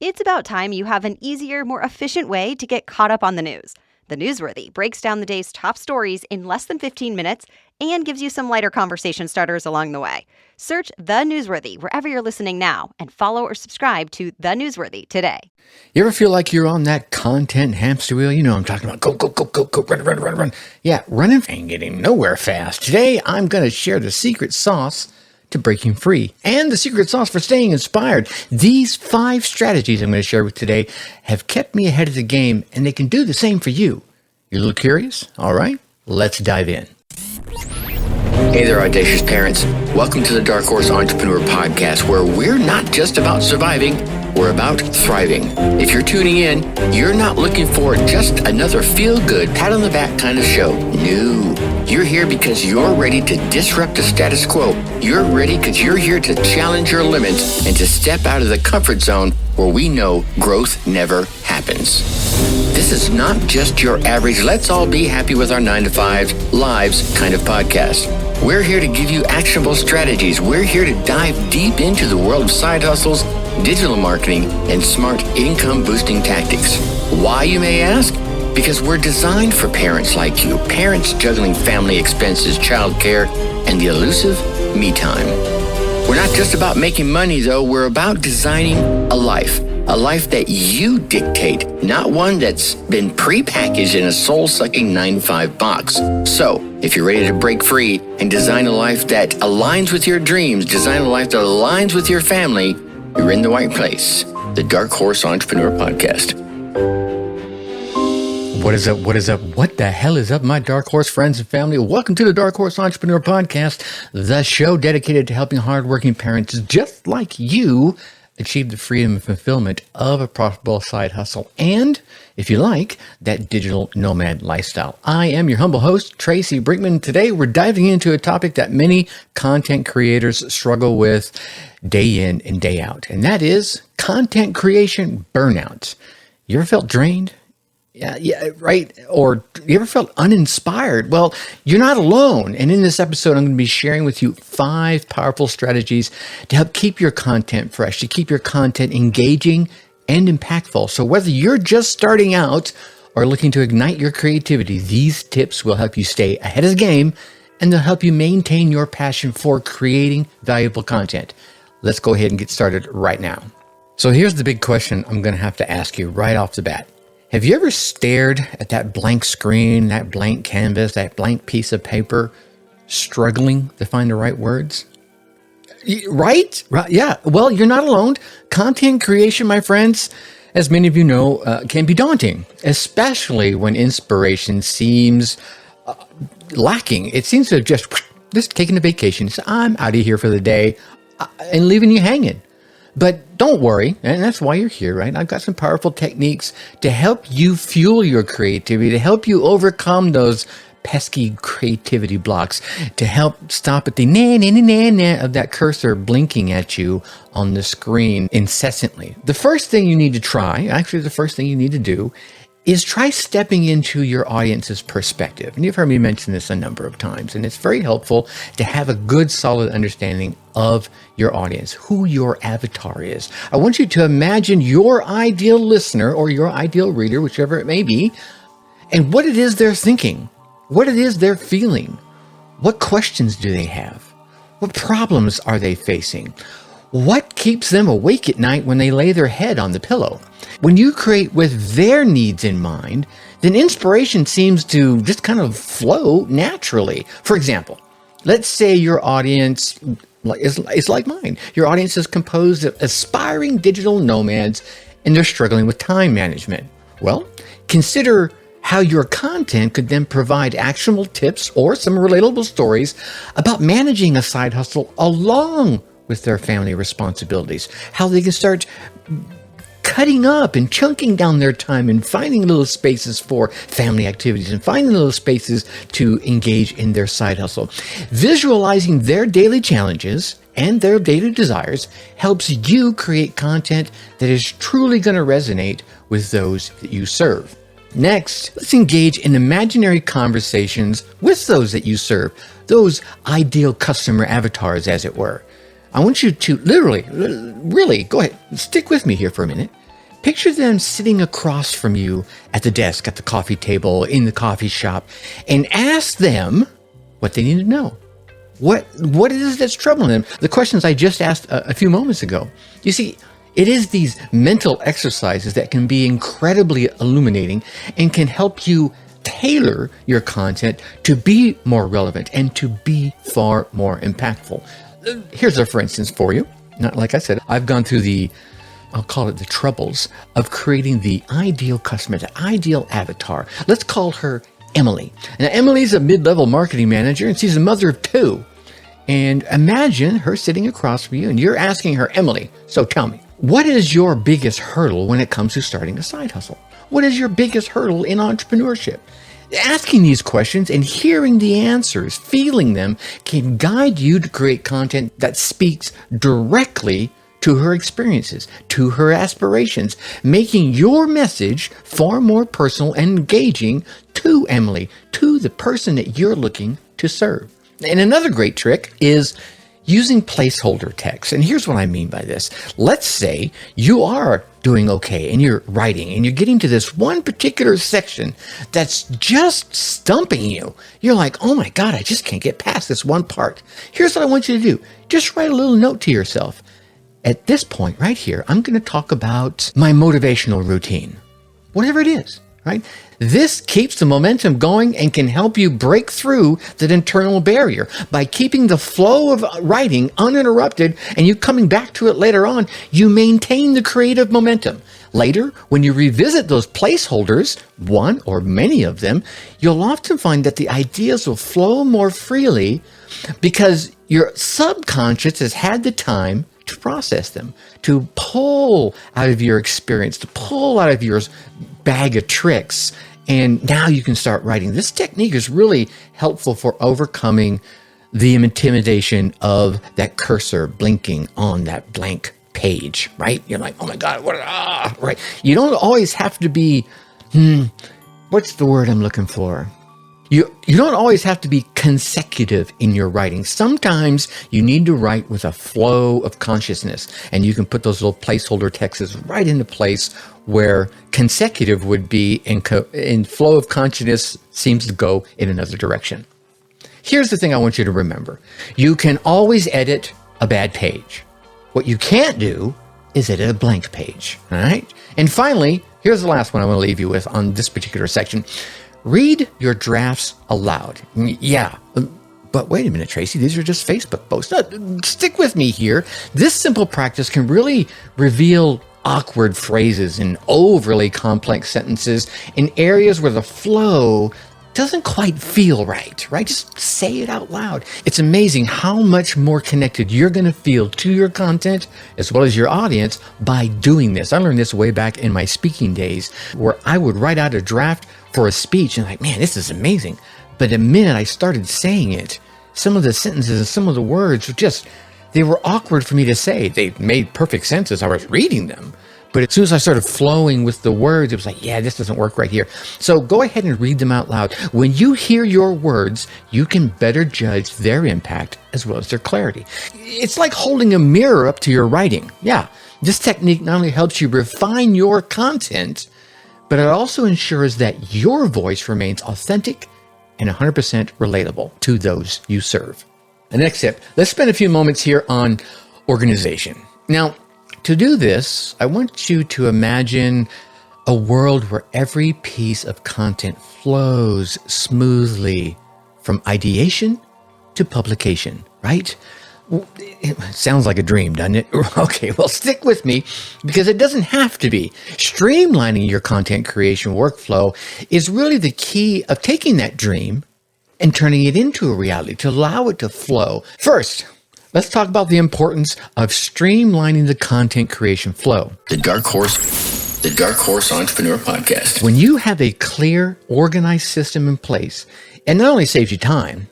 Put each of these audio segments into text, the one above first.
It's about time you have an easier, more efficient way to get caught up on the news. The Newsworthy breaks down the day's top stories in less than 15 minutes and gives you some lighter conversation starters along the way. Search The Newsworthy wherever you're listening now and follow or subscribe to The Newsworthy today. You ever feel like you're on that content hamster wheel? You know what I'm talking about. Go, go, go, go, go, run. Yeah, running ain't getting nowhere fast. Today, I'm going to share the secret sauce to breaking free and the secret sauce for staying inspired. These 5 strategies I'm going to share with today have kept me ahead of the game, and they can do the same for you. You're a little curious? All right, let's dive in. Hey there, audacious parents. Welcome to the Dark Horse Entrepreneur Podcast, where we're not just about surviving, we're about thriving. If you're tuning in, you're not looking for just another feel-good, pat-on-the-back kind of show. No. You're here because you're ready to disrupt the status quo. You're ready because you're here to challenge your limits and to step out of the comfort zone where we know growth never happens. This is not just your average let's all be happy with our 9-to-5 lives kind of podcast. We're here to give you actionable strategies. We're here to dive deep into the world of side hustles, digital marketing, and smart income-boosting tactics. Why, you may ask? Because we're designed for parents like you, parents juggling family expenses, childcare, and the elusive me time. We're not just about making money, though. We're about designing a life that you dictate, not one that's been prepackaged in a soul-sucking 9-to-5 box. So, if you're ready to break free and design a life that aligns with your dreams, design a life that aligns with your family, you're in the right place. The Dark Horse Entrepreneur Podcast. What is up? What is up? What the hell is up, my Dark Horse friends and family? Welcome to the Dark Horse Entrepreneur Podcast, the show dedicated to helping hardworking parents just like you achieve the freedom and fulfillment of a profitable side hustle and, if you like, that digital nomad lifestyle. I am your humble host, Tracy Brinkman. Today, we're diving into a topic that many content creators struggle with day in and day out, and that is content creation burnout. You ever felt drained? Yeah, right. Or you ever felt uninspired? Well, you're not alone. And in this episode, I'm going to be sharing with you 5 powerful strategies to help keep your content fresh, to keep your content engaging and impactful. So whether you're just starting out or looking to ignite your creativity, these tips will help you stay ahead of the game, and they'll help you maintain your passion for creating valuable content. Let's go ahead and get started right now. So here's the big question I'm going to have to ask you right off the bat. Have you ever stared at that blank screen, that blank canvas, that blank piece of paper, struggling to find the right words? Right? Yeah. Well, you're not alone. Content creation, my friends, as many of you know, can be daunting, especially when inspiration seems lacking. It seems to have just taken a vacation. So I'm out of here for the day and leaving you hanging. But don't worry, and that's why you're here, right? I've got some powerful techniques to help you fuel your creativity, to help you overcome those pesky creativity blocks, to help stop at the na of that cursor blinking at you on the screen incessantly. The first thing you need to try, actually the first thing you need to do, is try stepping into your audience's perspective. And you've heard me mention this a number of times, and it's very helpful to have a good, solid understanding of your audience, who your avatar is. I want you to imagine your ideal listener or your ideal reader, whichever it may be, and what it is they're thinking, what it is they're feeling, what questions do they have, what problems are they facing, what keeps them awake at night when they lay their head on the pillow. When you create with their needs in mind, then inspiration seems to just kind of flow naturally. For example, let's say your audience is like mine. Your audience is composed of aspiring digital nomads, and they're struggling with time management. Well, consider how your content could then provide actionable tips or some relatable stories about managing a side hustle along with their family responsibilities, how they can start cutting up and chunking down their time and finding little spaces for family activities and finding little spaces to engage in their side hustle. Visualizing their daily challenges and their daily desires helps you create content that is truly going to resonate with those that you serve. Next, let's engage in imaginary conversations with those that you serve, those ideal customer avatars, as it were. I want you to really, go ahead, stick with me here for a minute. Picture them sitting across from you at the desk, at the coffee table, in the coffee shop, and ask them what they need to know. What it is that's troubling them. The questions I just asked a few moments ago. You see, it is these mental exercises that can be incredibly illuminating and can help you tailor your content to be more relevant and to be far more impactful. Here's a for instance for you. Not like I said, I've gone through I'll call it the troubles of creating the ideal customer, the ideal avatar. Let's call her Emily. Now, Emily's a mid-level marketing manager and she's a mother of 2. And imagine her sitting across from you and you're asking her, Emily, so tell me, what is your biggest hurdle when it comes to starting a side hustle? What is your biggest hurdle in entrepreneurship? Asking these questions and hearing the answers, feeling them, can guide you to create content that speaks directly to her experiences, to her aspirations, making your message far more personal and engaging to Emily, to the person that you're looking to serve. And another great trick is using placeholder text. And here's what I mean by this. Let's say you are doing okay and you're writing and you're getting to this one particular section that's just stumping you. You're like, oh my God, I just can't get past this one part. Here's what I want you to do. Just write a little note to yourself. At this point right here, I'm going to talk about my motivational routine, whatever it is, right? This keeps the momentum going and can help you break through that internal barrier by keeping the flow of writing uninterrupted and you coming back to it later on. You maintain the creative momentum. Later, when you revisit those placeholders, one or many of them, you'll often find that the ideas will flow more freely because your subconscious has had the time to process them, to pull out of your experience, to pull out of your bag of tricks. And now you can start writing. This technique is really helpful for overcoming the intimidation of that cursor blinking on that blank page, right? You're like, oh my God, right? You don't always have to be, what's the word I'm looking for? You don't always have to be consecutive in your writing. Sometimes you need to write with a flow of consciousness, and you can put those little placeholder texts right into place where consecutive would be in flow of consciousness seems to go in another direction. Here's the thing I want you to remember. You can always edit a bad page. What you can't do is edit a blank page, all right? And finally, here's the last one I want to leave you with on this particular section. Read your drafts aloud. Yeah, but wait a minute, Tracy, these are just Facebook posts. No, stick with me here. This simple practice can really reveal awkward phrases and overly complex sentences in areas where the flow doesn't quite feel right? Just say it out loud. It's amazing how much more connected you're going to feel to your content as well as your audience by doing this. I learned this way back in my speaking days where I would write out a draft for a speech and like, man, this is amazing. But the minute I started saying it, some of the sentences and some of the words they were awkward for me to say. They made perfect sense as I was reading them. But as soon as I started flowing with the words, it was like, yeah, this doesn't work right here. So go ahead and read them out loud. When you hear your words, you can better judge their impact as well as their clarity. It's like holding a mirror up to your writing. Yeah, this technique not only helps you refine your content, but it also ensures that your voice remains authentic and 100% relatable to those you serve. The next tip, let's spend a few moments here on organization. Now, to do this, I want you to imagine a world where every piece of content flows smoothly from ideation to publication, right? It sounds like a dream, doesn't it? Okay, well, stick with me because it doesn't have to be. Streamlining your content creation workflow is really the key of taking that dream and turning it into a reality to allow it to flow. First, let's talk about the importance of streamlining the content creation flow. The Dark Horse Entrepreneur Podcast. When you have a clear, organized system in place, it not only saves you time,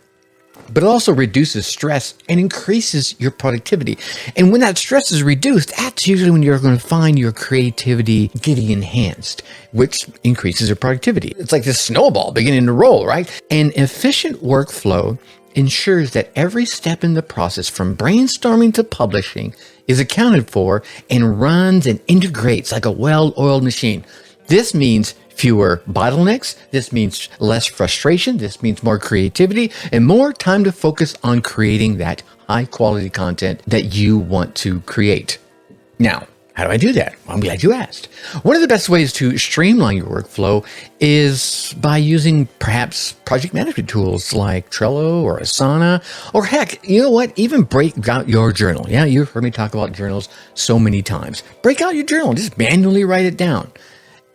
but it also reduces stress and increases your productivity. And when that stress is reduced, that's usually when you're going to find your creativity getting enhanced, which increases your productivity. It's like this snowball beginning to roll, right? An efficient workflow ensures that every step in the process from brainstorming to publishing is accounted for and runs and integrates like a well-oiled machine. This means fewer bottlenecks. This means less frustration. This means more creativity and more time to focus on creating that high-quality content that you want to create. Now, how do I do that? Well, I'm glad you asked. One of the best ways to streamline your workflow is by using perhaps project management tools like Trello or Asana, or heck, you know what? Even break out your journal. Yeah, you've heard me talk about journals so many times. Break out your journal. Just manually write it down.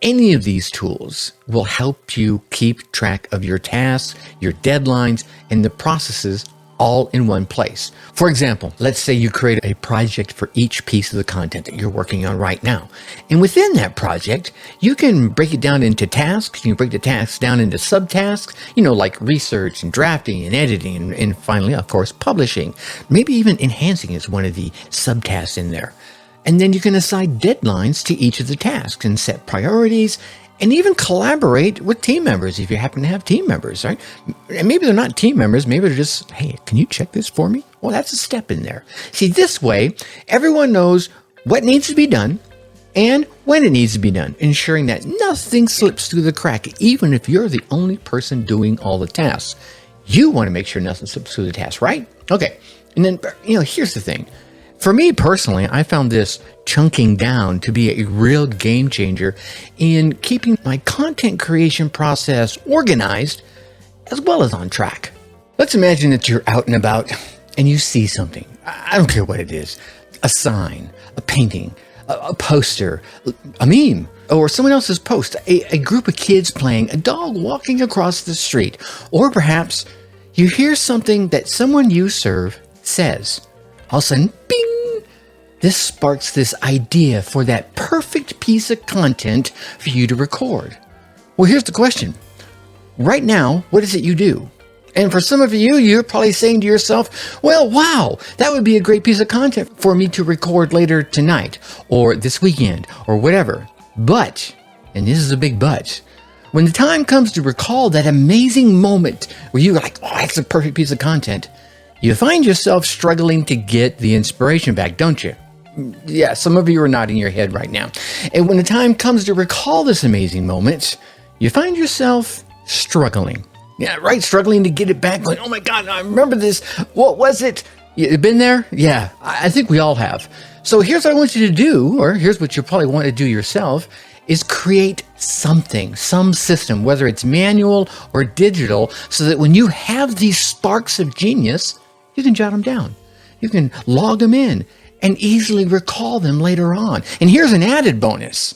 Any of these tools will help you keep track of your tasks, your deadlines, and the processes all in one place. For example, let's say you create a project for each piece of the content that you're working on right now. And within that project, you can break it down into tasks. You can break the tasks down into subtasks, like research and drafting and editing and finally, of course, publishing. Maybe even enhancing is one of the subtasks in there. And then you can assign deadlines to each of the tasks and set priorities and even collaborate with team members if you happen to have team members, right? And maybe they're not team members. Maybe they're just, hey, can you check this for me? Well, that's a step in there. See, this way, everyone knows what needs to be done and when it needs to be done, ensuring that nothing slips through the crack, even if you're the only person doing all the tasks. You want to make sure nothing slips through the tasks, right? Okay. And then, here's the thing. For me personally, I found this chunking down to be a real game changer in keeping my content creation process organized as well as on track. Let's imagine that you're out and about and you see something. I don't care what it is. A sign, a painting, a poster, a meme, or someone else's post, a group of kids playing, a dog walking across the street, or perhaps you hear something that someone you serve says. All of a sudden, bing! This sparks this idea for that perfect piece of content for you to record. Well, here's the question. Right now, what is it you do? And for some of you, you're probably saying to yourself, well, wow, that would be a great piece of content for me to record later tonight or this weekend or whatever. But, and this is a big but, when the time comes to recall that amazing moment where you're like, oh, that's a perfect piece of content, you find yourself struggling to get the inspiration back, don't you? Yeah, some of you are nodding your head right now. And when the time comes to recall this amazing moment, you find yourself struggling. Yeah, right, struggling to get it back. Going, oh my God, I remember this. What was it? You been there? Yeah, I think we all have. So here's what I want you to do, or here's what you probably want to do yourself, is create something, some system, whether it's manual or digital, so that when you have these sparks of genius, you can jot them down. You can log them in and easily recall them later on. And here's an added bonus.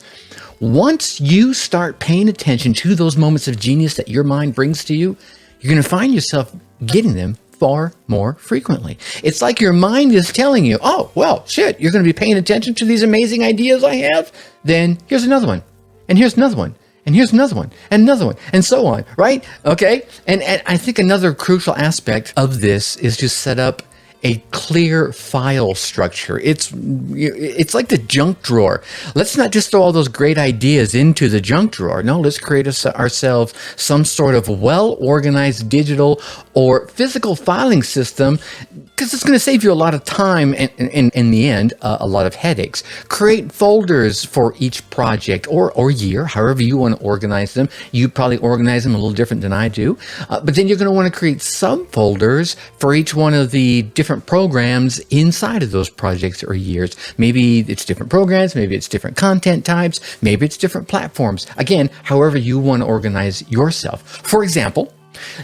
Once you start paying attention to those moments of genius that your mind brings to you, you're going to find yourself getting them far more frequently. It's like your mind is telling you, oh, well, shit, you're going to be paying attention to these amazing ideas I have? Then here's another one. And here's another one. And here's another one, and another one, and so on, right? Okay? And I think another crucial aspect of this is to set up a clear file structure. It's like the junk drawer. Let's not just throw all those great ideas into the junk drawer. No, let's create ourselves some sort of well-organized digital or physical filing system, because it's going to save you a lot of time and in the end, a lot of headaches. Create folders for each project or year, however you want to organize them. You probably organize them a little different than I do. But then you're going to want to create subfolders for each one of the different programs inside of those projects or years. Maybe it's different programs, maybe it's different content types, maybe it's different platforms. Again, however you want to organize yourself. For example,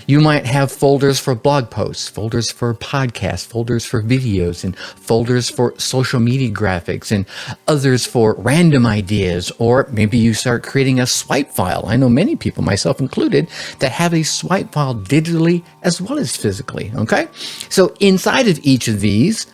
you might have folders for blog posts, folders for podcasts, folders for videos, and folders for social media graphics, and others for random ideas. Or maybe you start creating a swipe file. I know many people, myself included, that have a swipe file digitally as well as physically. Okay? So inside of each of these,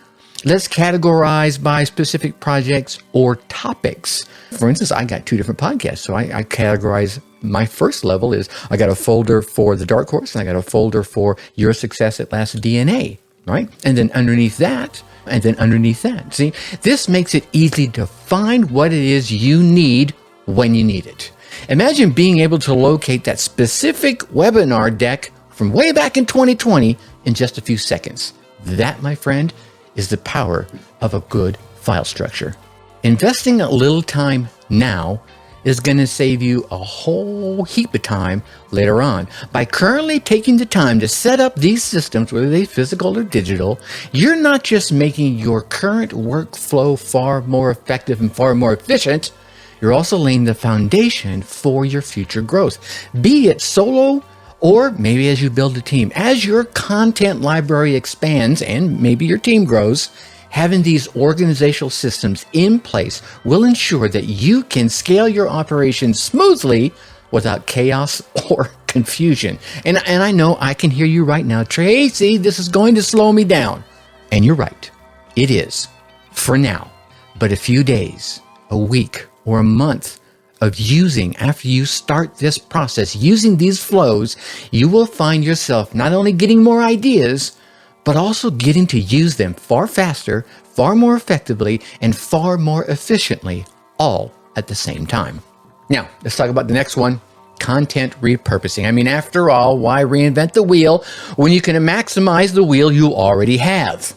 let's categorize by specific projects or topics. For instance, I got 2 different podcasts, so I categorize. My first level is I got a folder for the Dark Horse, and I got a folder for Your Success at Last DNA, right? And then underneath that, and then underneath that. See, this makes it easy to find what it is you need when you need it. Imagine being able to locate that specific webinar deck from way back in 2020 in just a few seconds. That, my friend, is the power of a good file structure. Investing a little time now is going to save you a whole heap of time later on. By currently taking the time to set up these systems, whether they're physical or digital, you're not just making your current workflow far more effective and far more efficient, you're also laying the foundation for your future growth, be it solo or maybe as you build a team. As your content library expands and maybe your team grows, having these organizational systems in place will ensure that you can scale your operations smoothly without chaos or confusion. And I know I can hear you right now, Tracy, this is going to slow me down. And you're right, it is, for now. But a few days, a week, or a month of using, after you start this process, using these flows, you will find yourself not only getting more ideas, but also getting to use them far faster, far more effectively, and far more efficiently, all at the same time. Now, let's talk about the next one, content repurposing. I mean, after all, why reinvent the wheel when you can maximize the wheel you already have?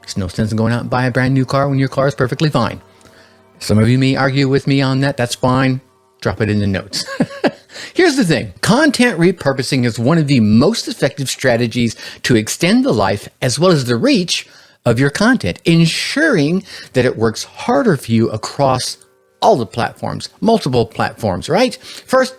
There's no sense in going out and buying a brand new car when your car is perfectly fine. Some of you may argue with me on that. That's fine. Drop it in the notes. Here's the thing. Content repurposing is one of the most effective strategies to extend the life as well as the reach of your content, ensuring that it works harder for you across all the platforms, multiple platforms, right? First,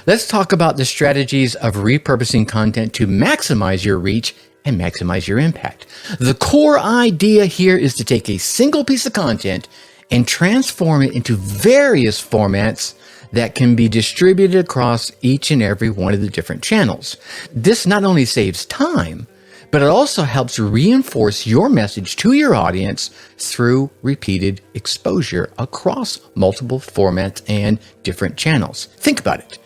let's talk about the strategies of repurposing content to maximize your reach and maximize your impact. The core idea here is to take a single piece of content and transform it into various formats that can be distributed across each and every one of the different channels. This not only saves time, but it also helps reinforce your message to your audience through repeated exposure across multiple formats and different channels. Think about it.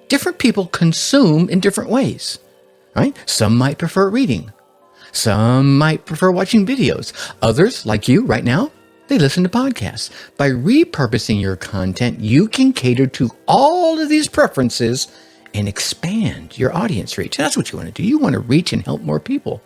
Different people consume in different ways, right? Some might prefer reading. Some might prefer watching videos. Others, like you right now, they listen to podcasts. By repurposing your content, you can cater to all of these preferences and expand your audience reach. That's what you want to do. You want to reach and help more people.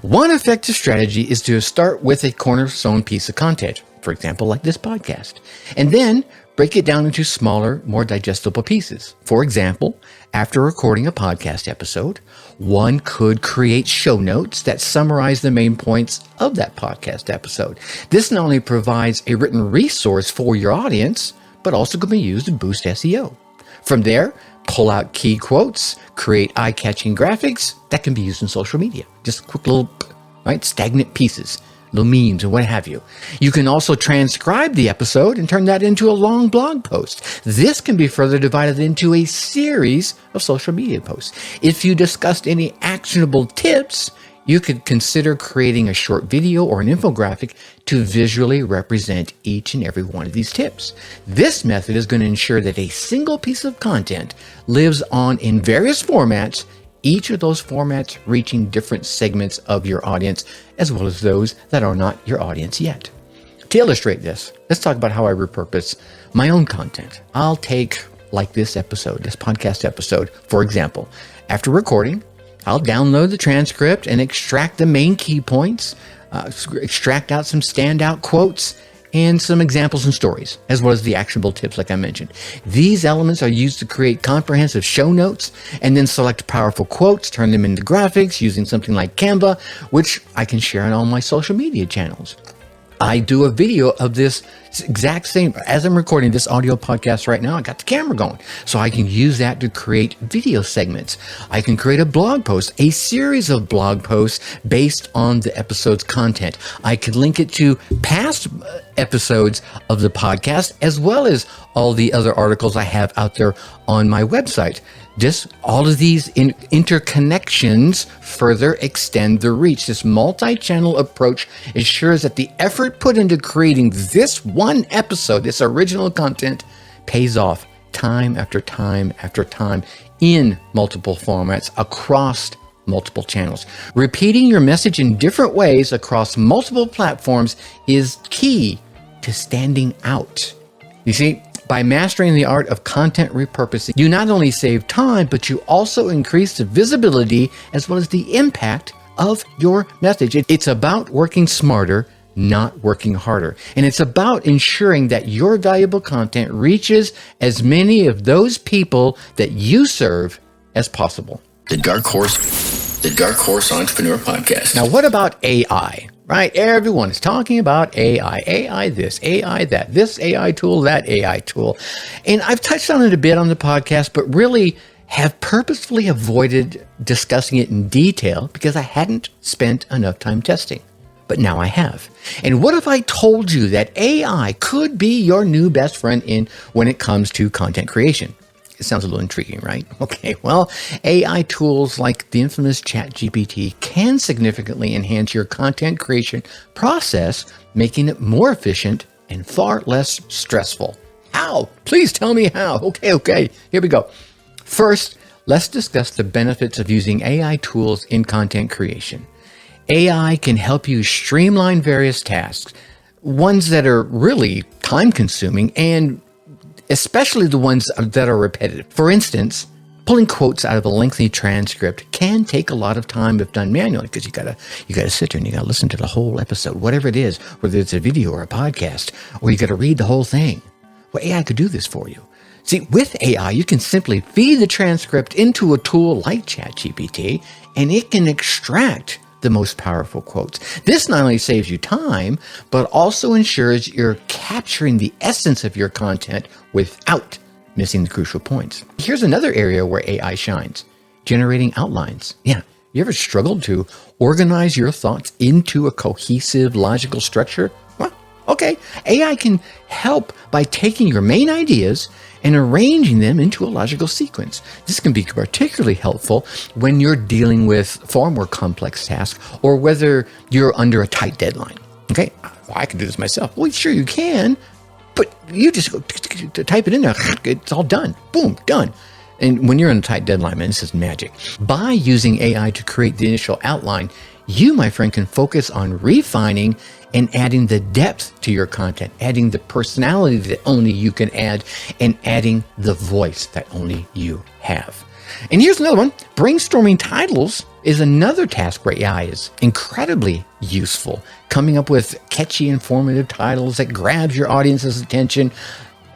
One effective strategy is to start with a cornerstone piece of content, for example, like this podcast, and then break it down into smaller, more digestible pieces. For example, after recording a podcast episode, one could create show notes that summarize the main points of that podcast episode. This not only provides a written resource for your audience, but also can be used to boost SEO. From there, pull out key quotes, create eye-catching graphics that can be used in social media. Just quick little, stagnant pieces, little memes and what have you. You can also transcribe the episode and turn that into a long blog post. This can be further divided into a series of social media posts. If you discussed any actionable tips, you could consider creating a short video or an infographic to visually represent each and every one of these tips. This method is going to ensure that a single piece of content lives on in various formats, each of those formats reaching different segments of your audience, as well as those that are not your audience yet. To illustrate this, let's talk about how I repurpose my own content. I'll take, like this episode, this podcast episode, for example. After recording, I'll download the transcript and extract the main key points, extract out some standout quotes, and some examples and stories, as well as the actionable tips like I mentioned. These elements are used to create comprehensive show notes and then select powerful quotes, turn them into graphics using something like Canva, which I can share on all my social media channels. I do a video of this exact same, as I'm recording this audio podcast right now, I got the camera going. So I can use that to create video segments. I can create a blog post, a series of blog posts based on the episode's content. I can link it to past episodes of the podcast, as well as all the other articles I have out there on my website. All of these interconnections further extend the reach. This multi-channel approach ensures that the effort put into creating this one episode, this original content, pays off time after time after time in multiple formats across multiple channels. Repeating your message in different ways across multiple platforms is key to standing out. You see, by mastering the art of content repurposing, you not only save time, but you also increase the visibility as well as the impact of your message. It's about working smarter, not working harder. And it's about ensuring that your valuable content reaches as many of those people that you serve as possible. The Dark Horse Entrepreneur Podcast. Now, what about AI? Right? Everyone is talking about AI. AI this, AI that, this AI tool, that AI tool. And I've touched on it a bit on the podcast, but really have purposefully avoided discussing it in detail because I hadn't spent enough time testing. But now I have. And what if I told you that AI could be your new best friend when it comes to content creation? It sounds a little intriguing, right? Okay, well, AI tools like the infamous ChatGPT can significantly enhance your content creation process, making it more efficient and far less stressful. How? Please tell me how. Okay, here we go. First, let's discuss the benefits of using AI tools in content creation. AI can help you streamline various tasks, ones that are really time-consuming and especially the ones that are repetitive. For instance, pulling quotes out of a lengthy transcript can take a lot of time if done manually because you gotta sit there and you gotta listen to the whole episode, whatever it is, whether it's a video or a podcast, or you gotta read the whole thing. Well, AI could do this for you. See, with AI, you can simply feed the transcript into a tool like ChatGPT, and it can extract the most powerful quotes. This not only saves you time, but also ensures you're capturing the essence of your content without missing the crucial points. Here's another area where AI shines: generating outlines. Yeah, you ever struggled to organize your thoughts into a cohesive, logical structure? Well, okay, AI can help by taking your main ideas and arranging them into a logical sequence. This can be particularly helpful when you're dealing with far more complex tasks or whether you're under a tight deadline. Okay, well, I can do this myself. Well, sure you can, but you just go type it in there. It's all done. Boom, done. And when you're on a tight deadline, man, this is magic. By using AI to create the initial outline, you, my friend, can focus on refining and adding the depth to your content, adding the personality that only you can add, and adding the voice that only you have. And here's another one. Brainstorming titles is another task where AI is incredibly useful. Coming up with catchy, informative titles that grabs your audience's attention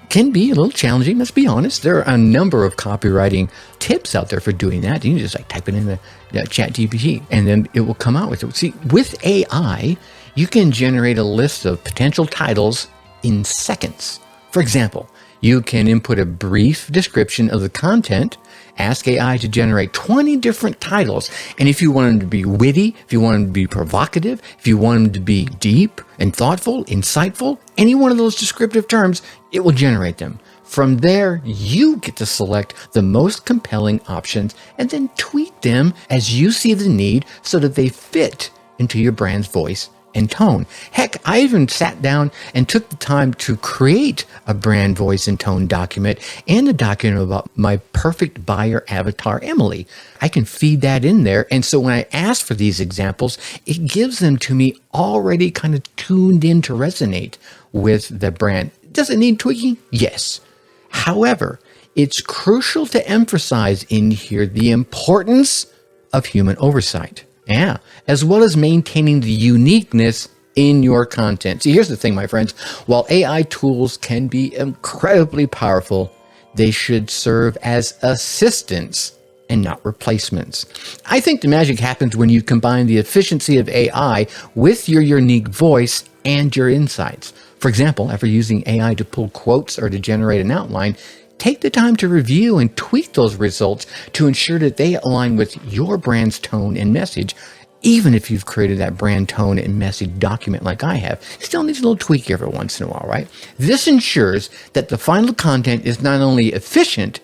can be a little challenging, let's be honest. There are a number of copywriting tips out there for doing that. You can just type it in the ChatGPT and then it will come out with it. See, with AI, you can generate a list of potential titles in seconds. For example, you can input a brief description of the content, ask AI to generate 20 different titles. And if you want them to be witty, if you want them to be provocative, if you want them to be deep and thoughtful, insightful, any one of those descriptive terms, it will generate them. From there, you get to select the most compelling options and then tweak them as you see the need so that they fit into your brand's voice and tone. Heck, I even sat down and took the time to create a brand voice and tone document and a document about my perfect buyer avatar, Emily. I can feed that in there. And so when I ask for these examples, it gives them to me already kind of tuned in to resonate with the brand. Does it need tweaking? Yes. However, it's crucial to emphasize in here the importance of human oversight. Yeah, as well as maintaining the uniqueness in your content. See, here's the thing, my friends. While AI tools can be incredibly powerful, they should serve as assistants and not replacements. I think the magic happens when you combine the efficiency of AI with your unique voice and your insights. For example, after using AI to pull quotes or to generate an outline, take the time to review and tweak those results to ensure that they align with your brand's tone and message. Even if you've created that brand tone and message document like I have, it still needs a little tweak every once in a while, right? This ensures that the final content is not only efficient,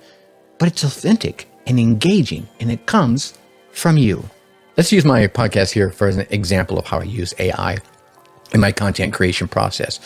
but it's authentic and engaging, and it comes from you. Let's use my podcast here for an example of how I use AI in my content creation process.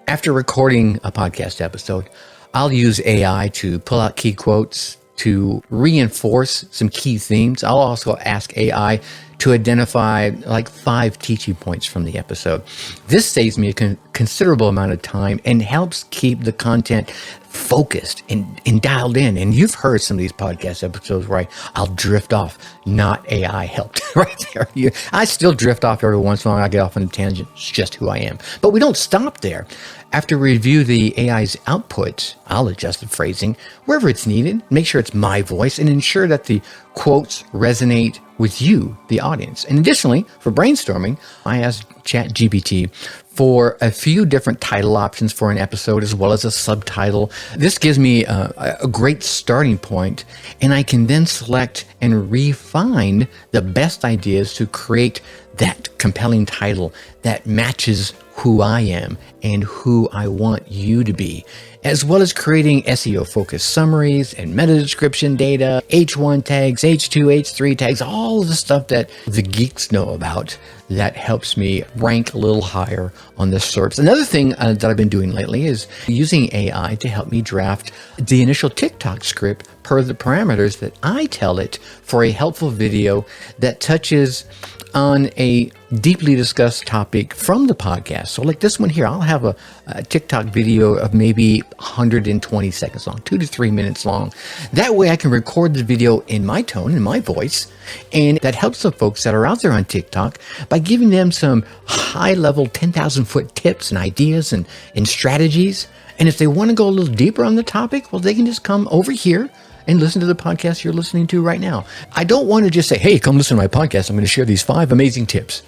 After recording a podcast episode, I'll use AI to pull out key quotes, to reinforce some key themes. I'll also ask AI to identify like 5 teaching points from the episode. This saves me a considerable amount of time and helps keep the content focused and dialed in. And you've heard some of these podcast episodes where I'll drift off. Not AI helped right there. I still drift off every once in a while. I get off on a tangent. It's just who I am. But we don't stop there. After we review the AI's output, I'll adjust the phrasing wherever it's needed, make sure it's my voice, and ensure that the quotes resonate with you, the audience. And additionally, for brainstorming, I asked ChatGPT for a few different title options for an episode as well as a subtitle. This gives me a great starting point, and I can then select and refine the best ideas to create that compelling title that matches who I am and who I want you to be, as well as creating SEO-focused summaries and meta description data, H1 tags, H2, H3 tags, all of the stuff that the geeks know about that helps me rank a little higher on the SERPs. Another thing that I've been doing lately is using AI to help me draft the initial TikTok script per the parameters that I tell it for a helpful video that touches on a deeply discussed topic from the podcast. So like this one here, I'll have a TikTok video of maybe 120 seconds long, 2 to 3 minutes long. That way I can record the video in my tone, in my voice, and that helps the folks that are out there on TikTok by giving them some high-level 10,000-foot tips and ideas and strategies. And if they want to go a little deeper on the topic, well, they can just come over here and listen to the podcast you're listening to right now. I don't want to just say, hey, come listen to my podcast. I'm going to share these 5 amazing tips.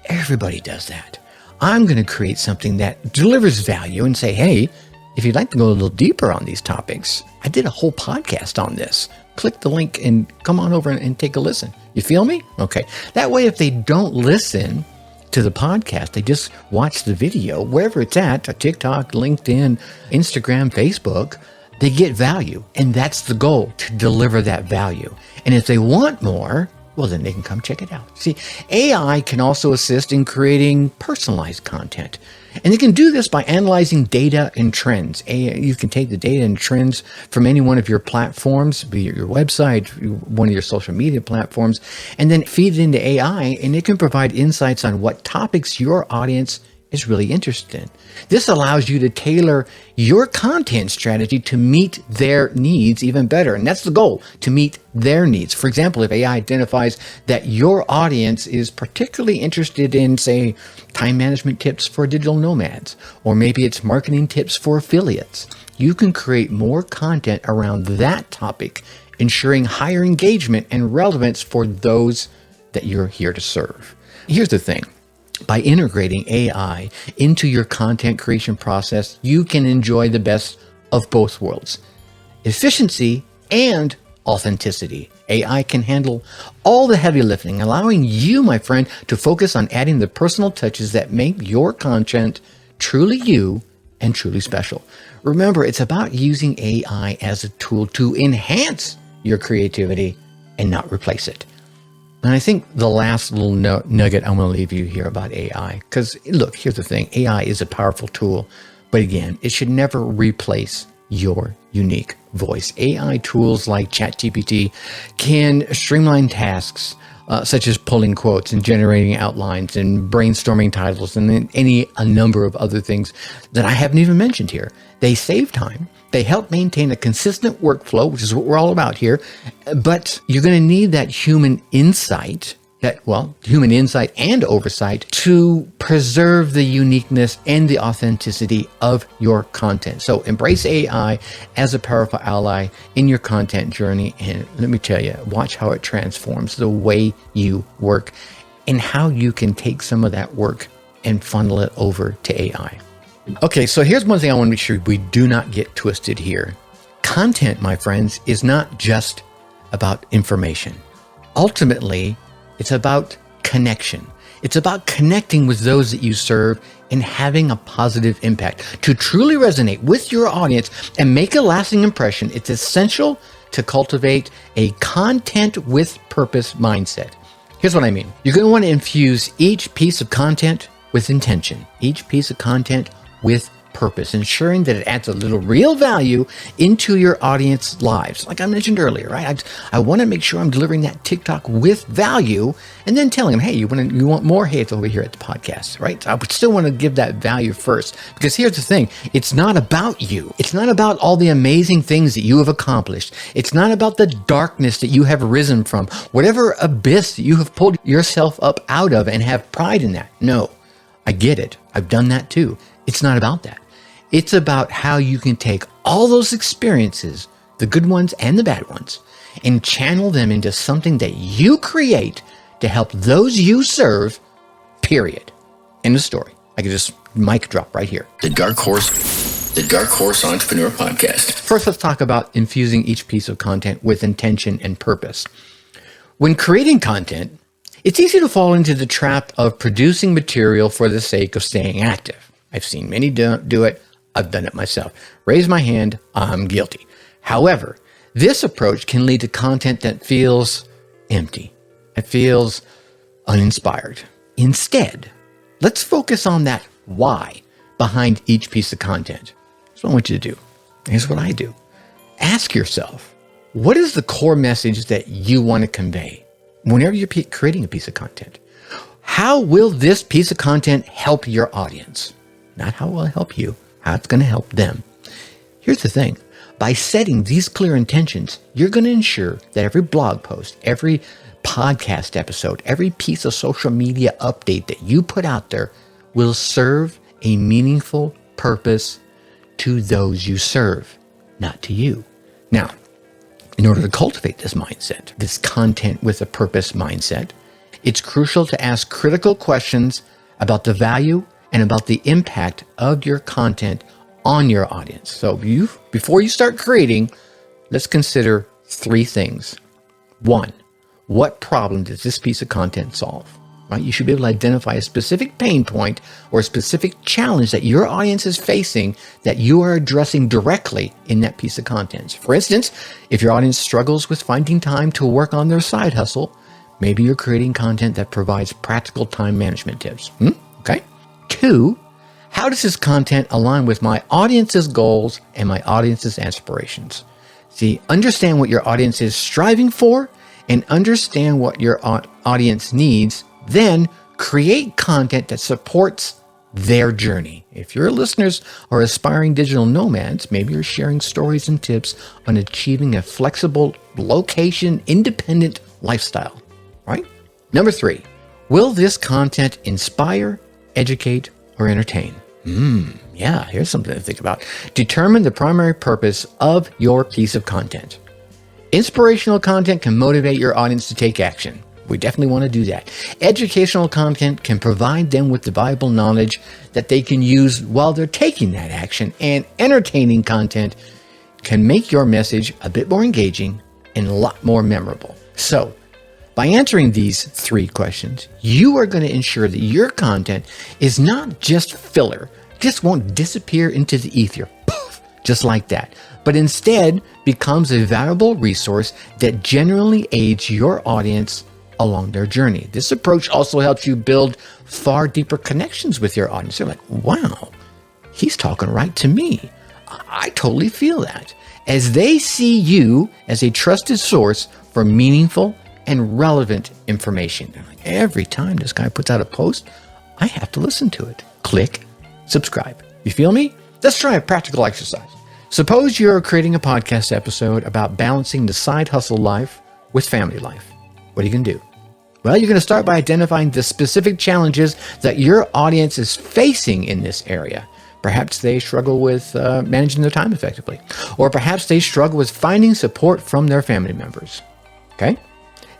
Everybody does that. I'm going to create something that delivers value and say, hey, if you'd like to go a little deeper on these topics, I did a whole podcast on this. Click the link and come on over and take a listen. You feel me? Okay. That way, if they don't listen to the podcast, they just watch the video, wherever it's at, TikTok, LinkedIn, Instagram, Facebook, they get value. And that's the goal, to deliver that value. And if they want more, well, then they can come check it out. See, AI can also assist in creating personalized content. And they can do this by analyzing data and trends. You can take the data and trends from any one of your platforms, be it your website, one of your social media platforms, and then feed it into AI, and it can provide insights on what topics your audience is really interested in. This allows you to tailor your content strategy to meet their needs even better. And that's the goal, to meet their needs. For example, if AI identifies that your audience is particularly interested in, say, time management tips for digital nomads, or maybe it's marketing tips for affiliates, you can create more content around that topic, ensuring higher engagement and relevance for those that you're here to serve. Here's the thing. By integrating AI into your content creation process, you can enjoy the best of both worlds, efficiency and authenticity. AI can handle all the heavy lifting, allowing you, my friend, to focus on adding the personal touches that make your content truly you and truly special. Remember, it's about using AI as a tool to enhance your creativity and not replace it. And I think the last little nugget I'm going to leave you here about AI, because look, here's the thing. AI is a powerful tool, but again, it should never replace your unique voice. AI tools like ChatGPT can streamline tasks such as pulling quotes and generating outlines and brainstorming titles and then a number of other things that I haven't even mentioned here. They save time. They help maintain a consistent workflow, which is what we're all about here. But you're going to need that human insight, human insight and oversight to preserve the uniqueness and the authenticity of your content. So embrace AI as a powerful ally in your content journey. And let me tell you, watch how it transforms the way you work and how you can take some of that work and funnel it over to AI. Okay, so here's one thing I want to make sure we do not get twisted here. Content, my friends, is not just about information. Ultimately, it's about connection. It's about connecting with those that you serve and having a positive impact. To truly resonate with your audience and make a lasting impression, it's essential to cultivate a content with purpose mindset. Here's what I mean. You're going to want to infuse each piece of content with intention, each piece of content with purpose, ensuring that it adds a little real value into your audience lives. Like I mentioned earlier, right? I want to make sure I'm delivering that TikTok with value and then telling them, hey, you want more? Hey, it's over here at the podcast, right? I would still want to give that value first, because here's the thing. It's not about you. It's not about all the amazing things that you have accomplished. It's not about the darkness that you have risen from, whatever abyss that you have pulled yourself up out of and have pride in that. No, I get it. I've done that too. It's not about that. It's about how you can take all those experiences, the good ones and the bad ones, and channel them into something that you create to help those you serve, period. End of story. I could just mic drop right here. The Dark Horse Entrepreneur Podcast. First, let's talk about infusing each piece of content with intention and purpose. When creating content, it's easy to fall into the trap of producing material for the sake of staying active. I've seen many do it. I've done it myself. Raise my hand. I'm guilty. However, this approach can lead to content that feels empty. It feels uninspired. Instead, let's focus on that why behind each piece of content. That's what I want you to do. Here's what I do. Ask yourself, what is the core message that you want to convey whenever you're creating a piece of content? How will this piece of content help your audience? Not how it will help you, how it's going to help them. Here's the thing. By setting these clear intentions, you're going to ensure that every blog post, every podcast episode, every piece of social media update that you put out there will serve a meaningful purpose to those you serve, not to you. Now, in order to cultivate this mindset, this content with a purpose mindset, it's crucial to ask critical questions about the value and about the impact of your content on your audience. So before you start creating, let's consider 3 things. 1, what problem does this piece of content solve? Right? You should be able to identify a specific pain point or a specific challenge that your audience is facing that you are addressing directly in that piece of content. For instance, if your audience struggles with finding time to work on their side hustle, maybe you're creating content that provides practical time management tips. Okay. 2, how does this content align with my audience's goals and my audience's aspirations? See, understand what your audience is striving for and understand what your audience needs. Then create content that supports their journey. If your listeners are aspiring digital nomads, maybe you're sharing stories and tips on achieving a flexible, location-independent lifestyle, right? Number 3, will this content inspire, educate, or entertain? Yeah, here's something to think about. Determine the primary purpose of your piece of content. Inspirational content can motivate your audience to take action. We definitely want to do that. Educational content can provide them with the valuable knowledge that they can use while they're taking that action. And entertaining content can make your message a bit more engaging and a lot more memorable. So, by answering these 3 questions, you are going to ensure that your content is not just filler, just won't disappear into the ether, poof, just like that, but instead becomes a valuable resource that genuinely aids your audience along their journey. This approach also helps you build far deeper connections with your audience. They're like, wow, he's talking right to me. I totally feel that. As they see you as a trusted source for meaningful and relevant information. Like, every time this guy puts out a post, I have to listen to it. Click subscribe. You feel me? Let's try a practical exercise. Suppose you're creating a podcast episode about balancing the side hustle life with family life. What are you going to do? Well, you're going to start by identifying the specific challenges that your audience is facing in this area. Perhaps they struggle with managing their time effectively, or perhaps they struggle with finding support from their family members. Okay?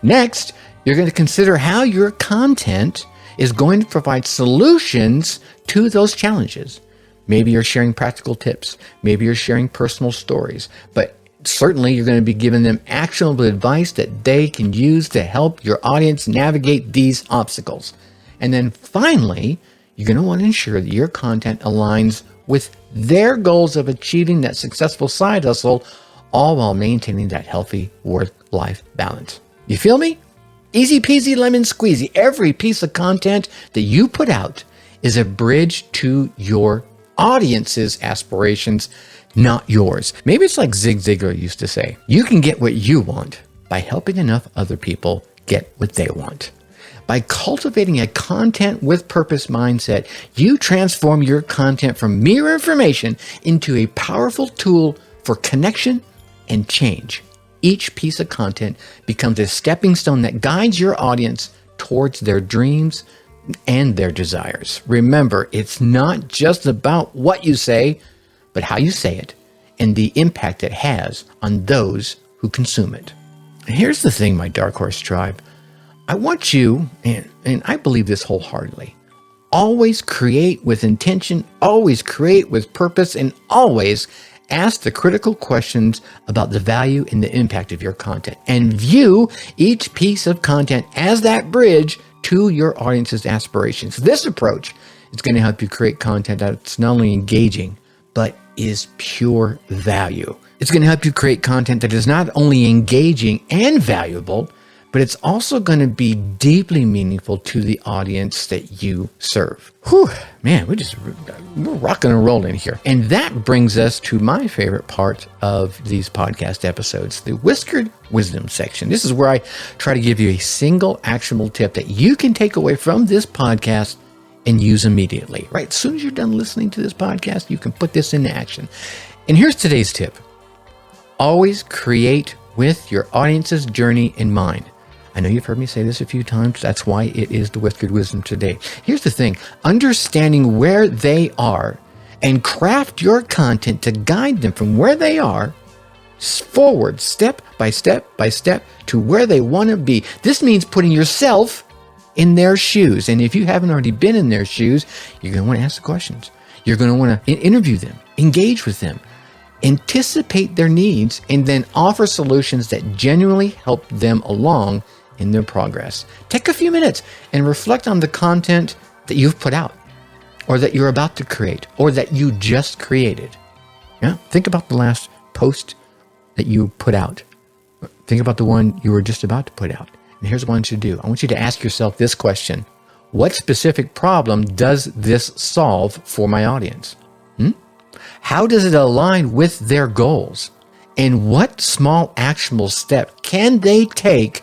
Next, you're going to consider how your content is going to provide solutions to those challenges. Maybe you're sharing practical tips. Maybe you're sharing personal stories. But certainly you're going to be giving them actionable advice that they can use to help your audience navigate these obstacles. And then finally, you're going to want to ensure that your content aligns with their goals of achieving that successful side hustle, all while maintaining that healthy work-life balance. You feel me? Easy peasy lemon squeezy. Every piece of content that you put out is a bridge to your audience's aspirations, not yours. Maybe it's like Zig Ziglar used to say, you can get what you want by helping enough other people get what they want. By cultivating a content with purpose mindset, you transform your content from mere information into a powerful tool for connection and change. Each piece of content becomes a stepping stone that guides your audience towards their dreams and their desires. Remember, it's not just about what you say, but how you say it and the impact it has on those who consume it. And here's the thing, my Dark Horse tribe. I want you, and I believe this wholeheartedly, always create with intention, always create with purpose, and always ask the critical questions about the value and the impact of your content, and view each piece of content as that bridge to your audience's aspirations. This approach is going to help you create content that's not only engaging, but is pure value. It's going to help you create content that is not only engaging and valuable, but it's also going to be deeply meaningful to the audience that you serve. Whew, man, we're rocking and rolling here. And that brings us to my favorite part of these podcast episodes, the Whiskered Wisdom section. This is where I try to give you a single actionable tip that you can take away from this podcast and use immediately, right? As soon as you're done listening to this podcast, you can put this into action. And here's today's tip. Always create with your audience's journey in mind. I know you've heard me say this a few times. That's why it is the Whiskered Wisdom today. Here's the thing. Understanding where they are and craft your content to guide them from where they are forward, step by step by step to where they want to be. This means putting yourself in their shoes. And if you haven't already been in their shoes, you're going to want to ask the questions. You're going to want to interview them, engage with them, anticipate their needs, and then offer solutions that genuinely help them along in their progress. Take a few minutes and reflect on the content that you've put out, or that you're about to create, or that you just created. Yeah, think about the last post that you put out. Think about the one you were just about to put out. And here's what I want you to do. I want you to ask yourself this question. What specific problem does this solve for my audience? How does it align with their goals? And what small actionable step can they take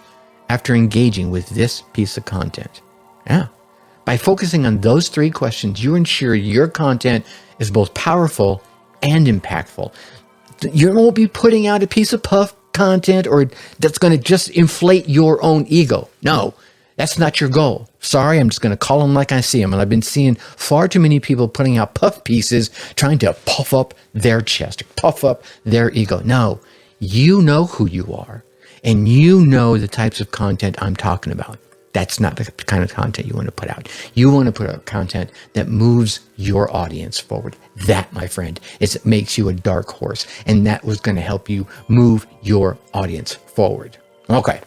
after engaging with this piece of content? Yeah. By focusing on those three questions, you ensure your content is both powerful and impactful. You won't be putting out a piece of puff content or that's going to just inflate your own ego. No, that's not your goal. Sorry, I'm just going to call them like I see them. And I've been seeing far too many people putting out puff pieces, trying to puff up their chest, or puff up their ego. No, you know who you are, and you know the types of content I'm talking about. That's not the kind of content you want to put out. You want to put out content that moves your audience forward. That, my friend, is it makes you a dark horse, and that was going to help you move your audience forward. Okay.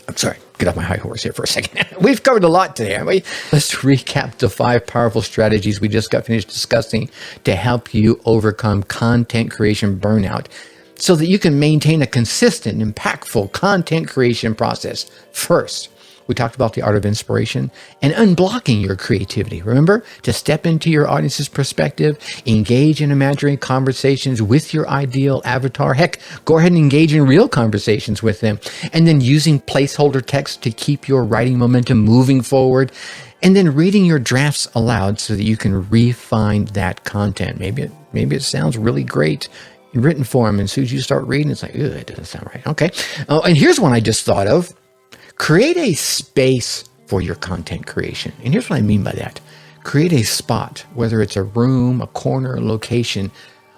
I'm sorry, get off my high horse here for a second. We've covered a lot today, haven't we? Let's recap the 5 powerful strategies we just got finished discussing to help you overcome content creation burnout so that you can maintain a consistent, impactful content creation process. First, we talked about the art of inspiration and unblocking your creativity. Remember to step into your audience's perspective, engage in imaginary conversations with your ideal avatar. Heck, go ahead and engage in real conversations with them. And then using placeholder text to keep your writing momentum moving forward. And then reading your drafts aloud so that you can refine that content. Maybe it sounds really great in written form. And as soon as you start reading, it's like, it doesn't sound right. Okay. Oh, and here's one I just thought of. Create a space for your content creation. And here's what I mean by that. Create a spot, whether it's a room, a corner, a location,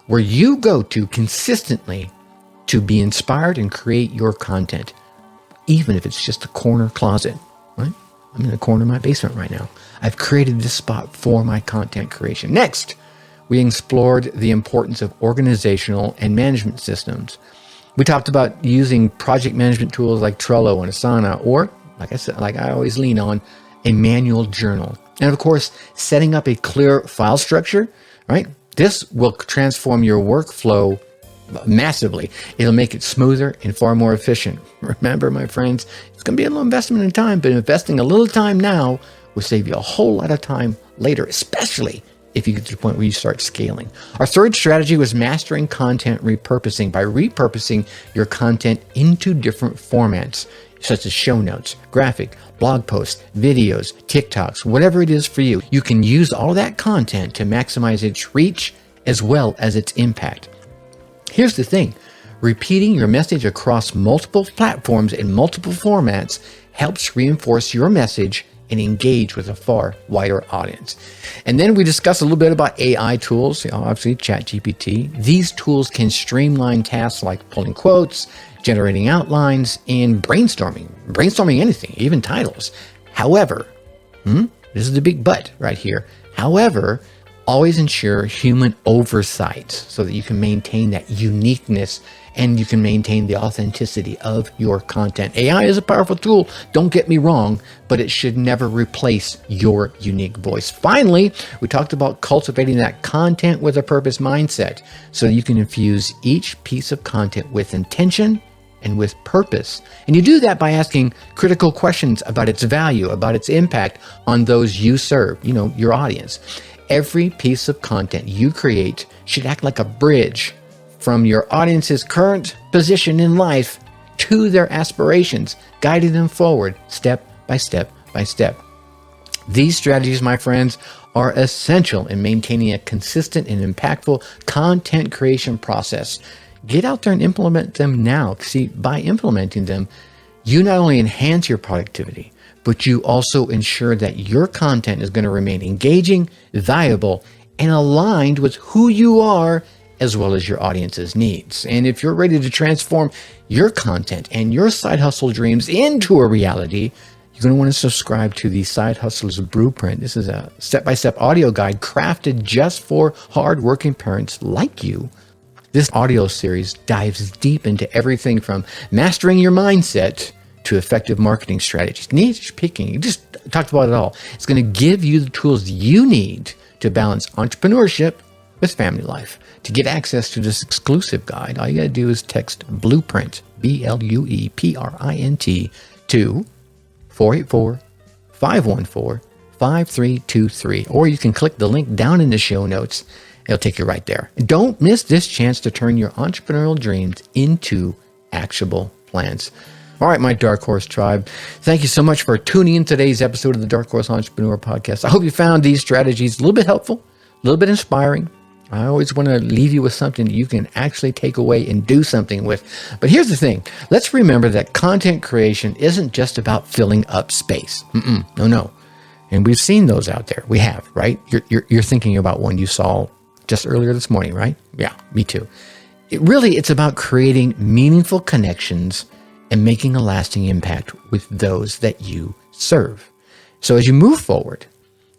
where you go to consistently to be inspired and create your content, even if it's just a corner closet, right? I'm in the corner of my basement right now. I've created this spot for my content creation. Next, we explored the importance of organizational and management systems. We talked about using project management tools like Trello and Asana, or, like I said, like I always lean on, a manual journal. And of course, setting up a clear file structure, right? This will transform your workflow massively. It'll make it smoother and far more efficient. Remember, my friends, it's going to be a little investment in time, but investing a little time now will save you a whole lot of time later, especially if you get to the point where you start scaling. Our third strategy was mastering content repurposing by repurposing your content into different formats, such as show notes, graphic, blog posts, videos, TikToks, whatever it is for you. You can use all of that content to maximize its reach as well as its impact. Here's the thing. Repeating your message across multiple platforms in multiple formats helps reinforce your message and engage with a far wider audience. And then we discussed a little bit about AI tools, obviously ChatGPT. These tools can streamline tasks like pulling quotes, generating outlines, and brainstorming anything, even titles. However, this is the big but right here. However, always ensure human oversight so that you can maintain that uniqueness and you can maintain the authenticity of your content. AI is a powerful tool, don't get me wrong, but it should never replace your unique voice. Finally, we talked about cultivating that content with a purpose mindset so that you can infuse each piece of content with intention and with purpose. And you do that by asking critical questions about its value, about its impact on those you serve, your audience. Every piece of content you create should act like a bridge from your audience's current position in life to their aspirations, guiding them forward step by step by step. These strategies, my friends, are essential in maintaining a consistent and impactful content creation process. Get out there and implement them now. See, by implementing them, you not only enhance your productivity, but you also ensure that your content is going to remain engaging, valuable, and aligned with who you are as well as your audience's needs. And if you're ready to transform your content and your side hustle dreams into a reality, you're going to want to subscribe to the Side Hustlers Blueprint. This is a step-by-step audio guide crafted just for hardworking parents like you. This audio series dives deep into everything from mastering your mindset to effective marketing strategies, niche picking. You just talked about it all. It's going to give you the tools you need to balance entrepreneurship with family life. To get access to this exclusive guide, all you got to do is text Blueprint, BLUEPRINT, to 484-514-5323. Or you can click the link down in the show notes. It'll take you right there. Don't miss this chance to turn your entrepreneurial dreams into actionable plans. All right, my Dark Horse tribe, thank you so much for tuning in today's episode of the Dark Horse Entrepreneur Podcast. I hope you found these strategies a little bit helpful, a little bit inspiring. I always want to leave you with something that you can actually take away and do something with. But here's the thing. Let's remember that content creation isn't just about filling up space. No. And we've seen those out there. We have, right? You're thinking about one you saw just earlier this morning, right? Yeah, me too. It's about creating meaningful connections and making a lasting impact with those that you serve. So as you move forward,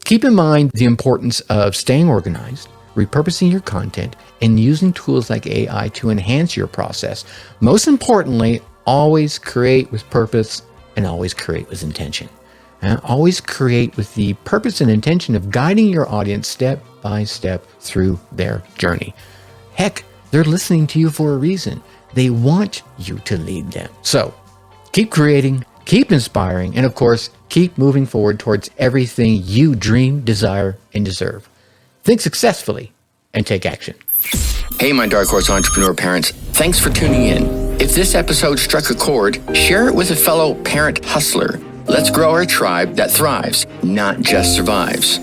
keep in mind the importance of staying organized, repurposing your content, and using tools like AI to enhance your process. Most importantly, always create with purpose and always create with intention. Always create with the purpose and intention of guiding your audience step by step through their journey. Heck, they're listening to you for a reason. They want you to lead them. So keep creating, keep inspiring, and of course, keep moving forward towards everything you dream, desire, and deserve. Think successfully and take action. Hey, my Dark Horse Entrepreneur parents, thanks for tuning in. If this episode struck a chord, share it with a fellow parent hustler. Let's grow our tribe that thrives, not just survives.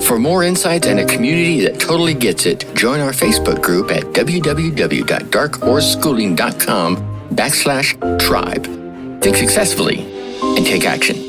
For more insights and a community that totally gets it, join our Facebook group at www.darkhorseschooling.com/tribe. Think successfully and take action.